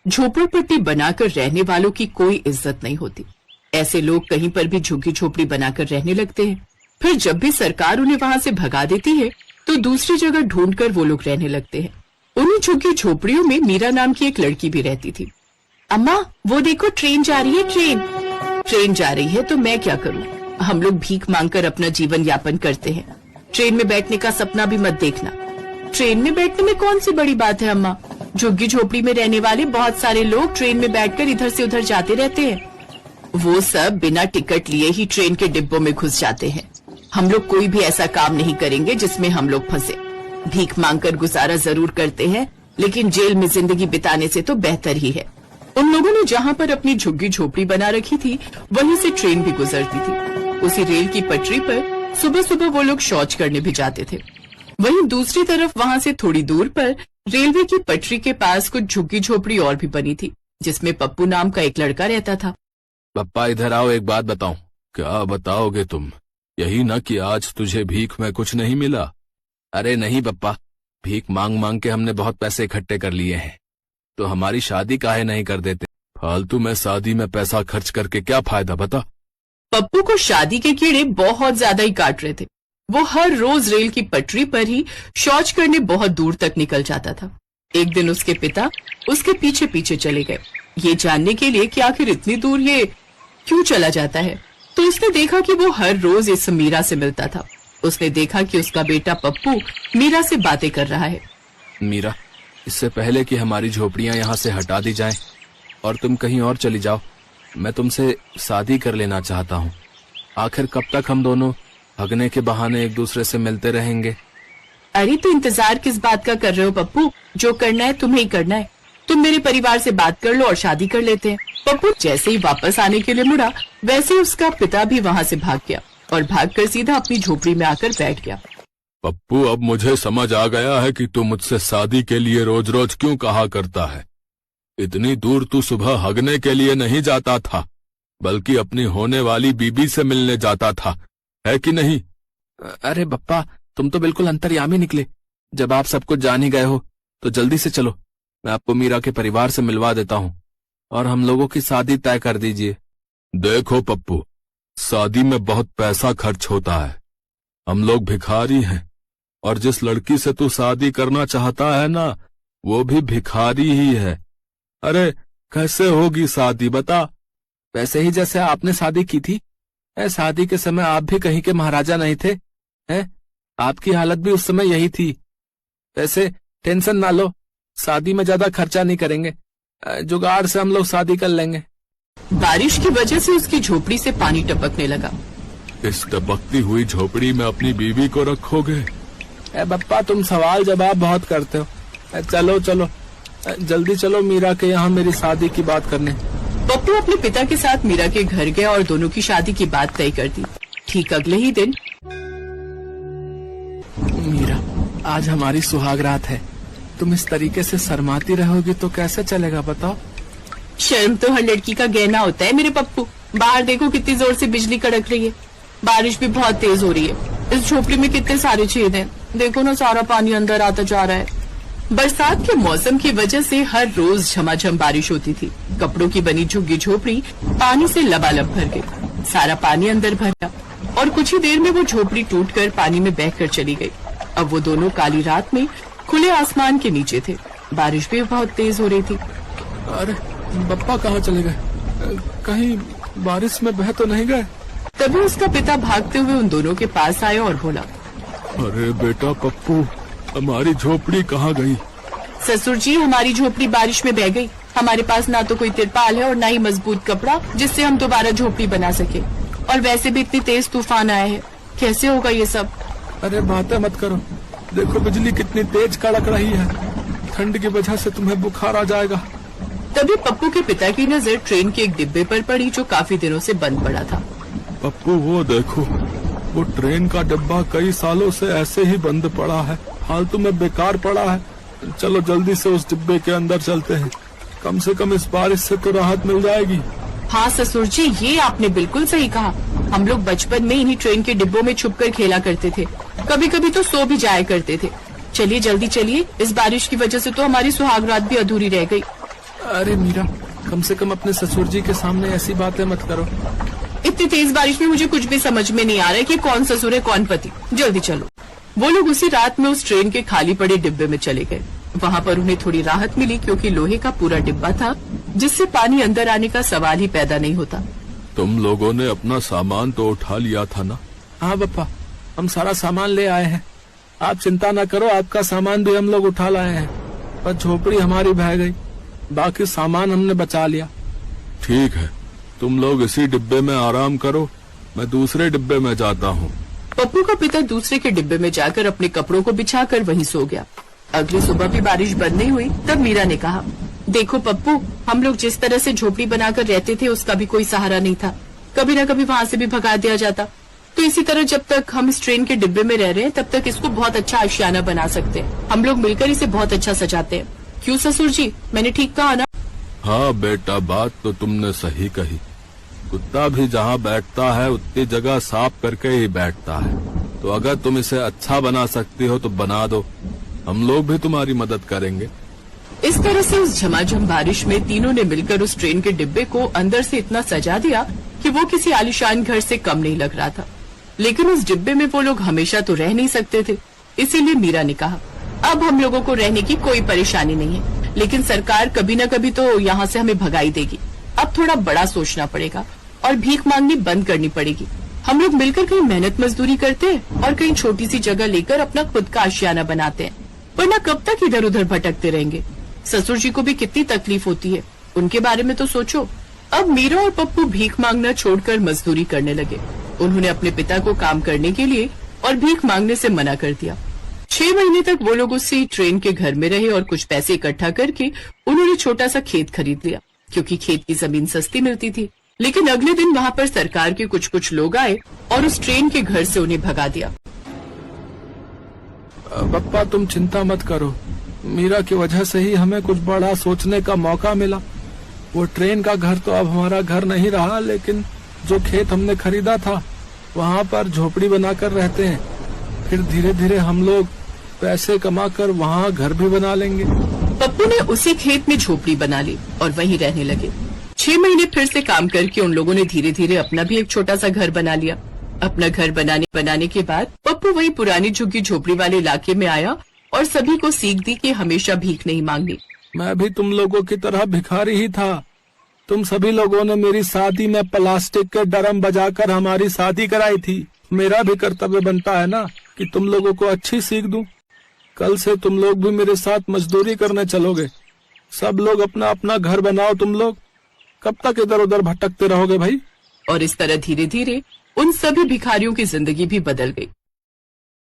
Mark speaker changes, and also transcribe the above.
Speaker 1: झोपड़पट्टी बनाकर रहने वालों की कोई इज्जत नहीं होती। ऐसे लोग कहीं पर भी झुग्गी झोपड़ी बनाकर रहने लगते हैं। फिर जब भी सरकार उन्हें वहां से भगा देती है तो दूसरी जगह ढूंढकर वो लोग रहने लगते हैं। उन्हीं झुग्गी झोपड़ियों में मीरा नाम की एक लड़की भी रहती थी। अम्मा, वो देखो ट्रेन जा रही है। ट्रेन जा रही है तो मैं क्या करूं? हम लोग भीख मांगकर अपना जीवन यापन करते हैं। ट्रेन में बैठने का सपना भी मत देखना। ट्रेन में बैठने में कौन सी बड़ी बात है अम्मा? झुग्गी झोपड़ी में रहने वाले बहुत सारे लोग ट्रेन में बैठकर इधर से उधर जाते रहते हैं। वो सब बिना टिकट लिए ही ट्रेन के डिब्बों में घुस जाते हैं। हम लोग कोई भी ऐसा काम नहीं करेंगे जिसमें हम लोग फंसे। भीख मांगकर गुजारा जरूर करते हैं, लेकिन जेल में जिंदगी बिताने से तो बेहतर ही है। उन लोगों ने जहाँ पर अपनी झुग्गी झोपड़ी बना रखी थी वहीं से ट्रेन भी गुजरती थी। उसी रेल की पटरी पर सुबह सुबह वो लोग शौच करने भी जाते थे। वहीं दूसरी तरफ वहाँ से थोड़ी दूर पर रेलवे की पटरी के पास कुछ झुग्गी झोपड़ी और भी बनी थी, जिसमें पप्पू नाम का एक लड़का रहता था।
Speaker 2: पप्पा इधर आओ, एक बात बताऊं। क्या बताओगे तुम? यही ना कि आज तुझे भीख में कुछ नहीं मिला? अरे नहीं पप्पा, भीख मांग मांग के हमने बहुत पैसे इकट्ठे कर लिए हैं, तो हमारी शादी काहे नहीं कर देते? फालतू में शादी में पैसा खर्च करके क्या फायदा, बता।
Speaker 1: पप्पू को शादी के कीड़े बहुत ज्यादा ही काट रहे थे। वो हर रोज रेल की पटरी पर ही शौच करने बहुत दूर तक निकल जाता था। एक दिन उसके पिता उसके पीछे पीछे चले गए, ये जानने के लिए कि आखिर इतनी दूर ये क्यों चला जाता है। तो उसने देखा कि वो हर रोज इस मीरा से मिलता था। उसने देखा कि उसका बेटा पप्पू मीरा से बातें कर रहा है।
Speaker 2: मीरा, इससे पहले कि हमारी झोपड़ियां यहाँ से हटा दी जाएं और तुम कहीं और चली जाओ, मैं तुमसे शादी कर लेना चाहता हूँ। आखिर कब तक हम दोनों हगने के बहाने एक दूसरे से मिलते रहेंगे?
Speaker 1: अरे तो इंतजार किस बात का कर रहे हो पप्पू? जो करना है तुम्हें ही करना है। तुम मेरे परिवार से बात कर लो और शादी कर लेते हैं। पप्पू जैसे ही वापस आने के लिए मुड़ा, वैसे ही उसका पिता भी वहाँ से भाग गया और भागकर सीधा अपनी झोपड़ी में आकर बैठ गया।
Speaker 2: पप्पू, अब मुझे समझ आ गया है कि तू मुझसे शादी के लिए रोज रोज क्यों कहा करता है। इतनी दूर तू सुबह हगने के लिए नहीं जाता था, बल्कि अपनी होने वाली बीबी से मिलने जाता था, है कि नहीं? अरे पप्पा, तुम तो बिल्कुल अंतर्यामी निकले। जब आप सब कुछ जान ही गए हो तो जल्दी से चलो, मैं आपको मीरा के परिवार से मिलवा देता हूँ और हम लोगों की शादी तय कर दीजिए। देखो पप्पू, शादी में बहुत पैसा खर्च होता है। हम लोग भिखारी हैं और जिस लड़की से तू शादी करना चाहता है ना, वो भी भिखारी ही है। अरे कैसे होगी शादी, बता। वैसे ही जैसे आपने शादी की थी। शादी के समय आप भी कहीं के महाराजा नहीं थे, हैं? आपकी हालत भी उस समय यही थी। वैसे टेंशन ना लो, शादी में ज्यादा खर्चा नहीं करेंगे, जुगाड़ से हम लोग शादी कर लेंगे।
Speaker 1: बारिश की वजह से उसकी झोपड़ी से पानी टपकने लगा।
Speaker 2: इस टपकती हुई झोपड़ी में अपनी बीवी को रखोगे? बप्पा, तुम सवाल जवाब बहुत करते हो। चलो चलो जल्दी चलो मीरा के यहाँ मेरी शादी की बात करने।
Speaker 1: पप्पू अपने पिता के साथ मीरा के घर गया और दोनों की शादी की बात तय कर दी। ठीक अगले ही दिन,
Speaker 2: मीरा, आज हमारी सुहाग रात है। तुम इस तरीके से शर्माती रहोगी तो कैसे चलेगा, बताओ।
Speaker 1: शर्म तो हर लड़की का गहना होता है मेरे पप्पू। बाहर देखो कितनी जोर से बिजली कड़क रही है, बारिश भी बहुत तेज हो रही है। इस झोपड़ी में कितने सारे छेद हैं, देखो ना, सारा पानी अंदर आता जा रहा है। बरसात के मौसम की वजह से हर रोज झमाझम बारिश होती थी। कपड़ों की बनी झुग्गी झोपड़ी पानी से लबालब भर गई। सारा पानी अंदर भर गया और कुछ ही देर में वो झोपड़ी टूटकर पानी में बहकर चली गई। अब वो दोनों काली रात में खुले आसमान के नीचे थे। बारिश भी बहुत तेज हो रही थी।
Speaker 2: अरे पप्पा कहाँ चले गए? कहीं बारिश में बह तो नहीं गए?
Speaker 1: तभी उसका पिता भागते हुए उन दोनों के पास आया और बोला,
Speaker 2: अरे बेटा पप्पू, हमारी झोपड़ी कहाँ गई?
Speaker 1: ससुर जी, हमारी झोपड़ी बारिश में बह गई। हमारे पास ना तो कोई तिरपाल है और ना ही मजबूत कपड़ा जिससे हम दोबारा झोपड़ी बना सके। और वैसे भी इतनी तेज तूफान आया है, कैसे होगा ये सब?
Speaker 2: अरे बातें मत करो, देखो बिजली कितनी तेज कड़क रही है। ठंड की वजह से तुम्हें बुखार आ जाएगा।
Speaker 1: तभी पप्पू के पिता की नजर ट्रेन के एक डिब्बे पर पड़ी जो काफी दिनों से बंद पड़ा था।
Speaker 2: पप्पू, वो देखो, वो ट्रेन का डिब्बा कई सालों से ऐसे ही बंद पड़ा है, फालतू में बेकार पड़ा है। चलो जल्दी से उस डिब्बे के अंदर चलते हैं, कम से कम इस बारिश से तो राहत मिल जाएगी।
Speaker 1: हाँ ससुर जी, ये आपने बिल्कुल सही कहा। हम लोग बचपन में इन्हीं ट्रेन के डिब्बों में छुपकर खेला करते थे, कभी कभी तो सो भी जाया करते थे। चलिए जल्दी चलिए, इस बारिश की वजह से तो हमारी सुहाग रात भी अधूरी रह गई।
Speaker 2: अरे मीरा, कम से कम अपने ससुर जी के सामने ऐसी बातें मत करो।
Speaker 1: इतनी तेज बारिश में मुझे कुछ भी समझ में नहीं आ रहा है कि कौन ससुर है कौन पति। जल्दी चलो। वो लोग उसी रात में उस ट्रेन के खाली पड़े डिब्बे में चले गए। वहाँ पर उन्हें थोड़ी राहत मिली क्योंकि लोहे का पूरा डिब्बा था जिससे पानी अंदर आने का सवाल ही पैदा नहीं होता।
Speaker 2: तुम लोगों ने अपना सामान तो उठा लिया था ना? हाँ पप्पा, हम सारा सामान ले आए हैं। आप चिंता न करो, आपका सामान भी हम लोग उठा लाए हैं। पर झोपड़ी हमारी बह गई, बाकी सामान हमने बचा लिया। ठीक है, तुम लोग इसी डिब्बे में आराम करो, मैं दूसरे डिब्बे में जाता हूँ।
Speaker 1: पप्पू का पिता दूसरे के डिब्बे में जाकर अपने कपड़ों को बिछाकर वहीं सो गया। अगली सुबह भी बारिश बंद नहीं हुई। तब मीरा ने कहा, देखो पप्पू, हम लोग जिस तरह से झोपड़ी बनाकर रहते थे उसका भी कोई सहारा नहीं था। कभी न कभी वहाँ से भी भगा दिया जाता। तो इसी तरह जब तक हम इस ट्रेन के डिब्बे में रह रहे हैं तब तक इसको बहुत अच्छा आशियाना बना सकते हैं। हम लोग मिलकर इसे बहुत अच्छा सजाते हैं। क्यों ससुर जी, मैंने ठीक कहा ना?
Speaker 2: हाँ बेटा, बात तो तुमने सही कही। कुत्ता भी जहाँ बैठता है उतनी जगह साफ करके ही बैठता है। तो अगर तुम इसे अच्छा बना सकती हो तो बना दो, हम लोग भी तुम्हारी मदद करेंगे।
Speaker 1: इस तरह से उस झमाझम बारिश में तीनों ने मिलकर उस ट्रेन के डिब्बे को अंदर से इतना सजा दिया कि वो किसी आलीशान घर से कम नहीं लग रहा था। लेकिन उस डिब्बे में वो लोग हमेशा तो रह नहीं सकते थे। इसीलिए मीरा ने कहा, अब हम लोगों को रहने की कोई परेशानी नहीं है, लेकिन सरकार कभी न कभी तो यहाँ से हमें भगाई देगी। अब थोड़ा बड़ा सोचना पड़ेगा और भीख मांगनी बंद करनी पड़ेगी। हम लोग मिलकर कहीं मेहनत मजदूरी करते हैं और कहीं छोटी सी जगह लेकर अपना खुद का आशियाना बनाते हैं, वरना कब तक इधर उधर भटकते रहेंगे। ससुर जी को भी कितनी तकलीफ होती है, उनके बारे में तो सोचो। अब मीरा और पप्पू भीख मांगना छोड़कर मजदूरी करने लगे। उन्होंने अपने पिता को काम करने के लिए और भीख मांगने से मना कर दिया। 6 महीने तक वो लोग उसी ट्रेन के घर में रहे और कुछ पैसे इकट्ठा करके उन्होंने छोटा सा खेत खरीद लिया, क्योंकि खेत की जमीन सस्ती मिलती थी। लेकिन अगले दिन वहाँ पर सरकार के कुछ लोग आए और उस ट्रेन के घर से उन्हें भगा दिया।
Speaker 2: पप्पा, तुम चिंता मत करो, मीरा की वजह से ही हमें कुछ बड़ा सोचने का मौका मिला। वो ट्रेन का घर तो अब हमारा घर नहीं रहा, लेकिन जो खेत हमने खरीदा था वहाँ पर झोपड़ी बनाकर रहते हैं। फिर धीरे धीरे हम लोग पैसे कमाकर वहाँ घर भी बना लेंगे।
Speaker 1: पप्पू ने उसी खेत में झोपड़ी बना ली और वहीं रहने लगे। 6 महीने फिर से काम करके उन लोगों ने धीरे धीरे अपना भी एक छोटा सा घर बना लिया। अपना घर बनाने के बाद पप्पू वही पुरानी झुग्गी झोपड़ी वाले इलाके में आया और सभी को सीख दी कि हमेशा भीख नहीं मांगनी।
Speaker 2: मैं भी तुम लोगों की तरह भिखारी ही था। तुम सभी लोगों ने मेरी शादी में प्लास्टिक के ड्रम बजाकर हमारी शादी कराई थी। मेरा भी कर्तव्य बनता है ना कि तुम लोगों को अच्छी सीख दूं। कल से तुम लोग भी मेरे साथ मजदूरी करने चलोगे। सब लोग अपना अपना घर बनाओ। तुम लोग कब तक इधर उधर भटकते रहोगे भाई?
Speaker 1: और इस तरह धीरे धीरे उन सभी भिखारियों की जिंदगी भी बदल गई।